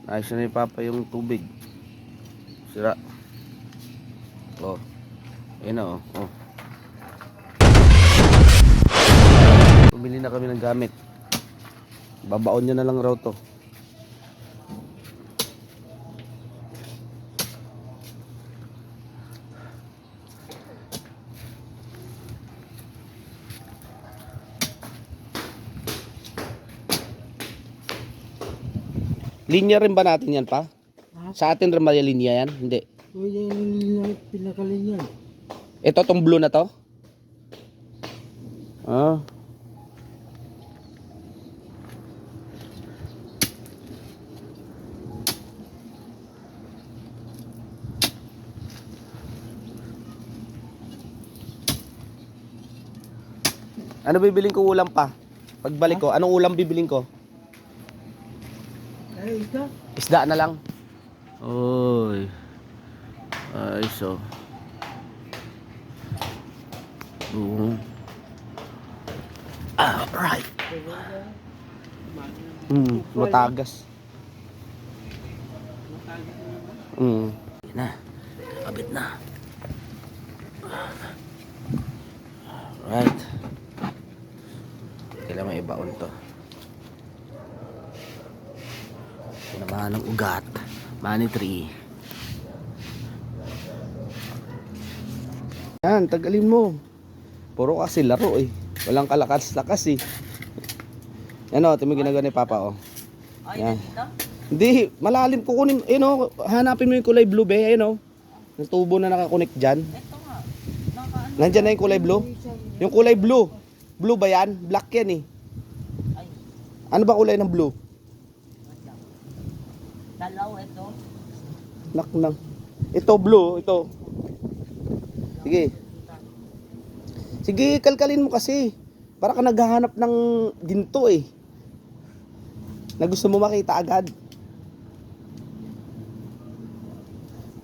Ayos na ni Papa yung tubig. Sira. Oh. Ayun na oh. Oh. Pumili na kami ng gamit. Babaon nyo na lang raw to. Linya rin ba natin yan pa? Ha? Sa atin rin ba yung linya yan? Hindi. O yan, pinakalinyan. Ito tong blue na to? Ah. Ano bibiling ko ulam pa? Pagbalik ko, anong ulam bibiling ko? Ay, ito. Isda na lang. Oy. Ay, so. Alright. Matagas. Yan na. Kabit na. Alright. Kailangan may ibaon to. Pinamahan ng ugat. Money tree. Yan, tagalin mo. Puro kasi laro eh. Walang kalakas-lakas eh. Yan o, ito mo ginagawa ni Papa o. Yan. Hindi, malalim kukunin. Ayun o, hanapin mo yung kulay blue be. Ayun o. Yung tubo na nakakunik dyan. Ito nga. Nandyan na yung kulay blue. Yung kulay blue. Blue ba yan? Black yan eh. Ay, Ano ba kulay ng blue? dalaw ito. Naknang. Ito blue, ito. Sige. Sige, kalkalin mo kasi. Para ka naghahanap ng ginto eh. Na gusto mo makita agad.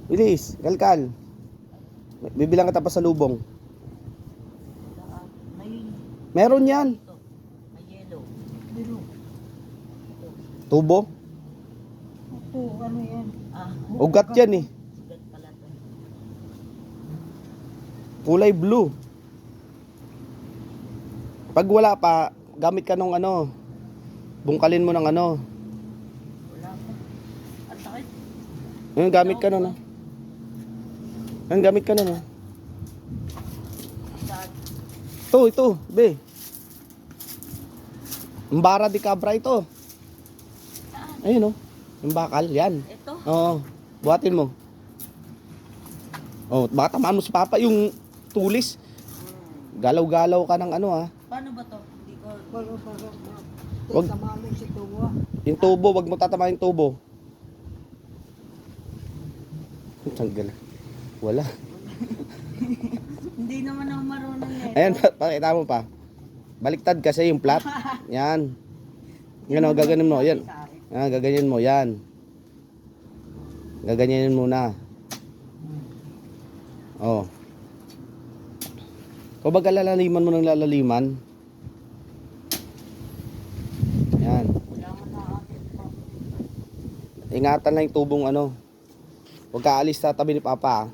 Bilis, kalkal. Bibilang kita pa sa lubong. May Meron yan. ito. May yellow. Tubo. Ito, ano yan? Ah, Ugat yan eh. sugat pala to. Kulay blue. Pag wala pa, gamit ka ng ano. Bungkalin mo ng ano. Wala pa. Ang sakit. Ngayon gamit ka nun. Ngayon gamit ka nun. Saan? Ito, be. Mbara di cabra ito. Ayun oh. Yung bakal, yan. Ito? Oo. Buhatin mo. Oh, baka tamaan mo si Papa yung tulis. Galaw-galaw ka ng ano ah. Paano ba to? Hindi ko. Wag. Tamamin si Tuwa. Yung tubo, wag mo tatamahin yung tubo. Tanggal. Wala. Hindi naman ako marunong eh. Ayan, pakita mo pa. Baliktad kasi yung plat. Yan. Yan o, gaganin mo. Yan. Yan, gaganyan mo. Yan. Gaganyanin muna. Oh. O baga lalaliman mo ng lalaliman. Yan. Wala man nakakit pa. Ingatan lang yung tubong ano. Huwag ka alis sa tabi ni Papa.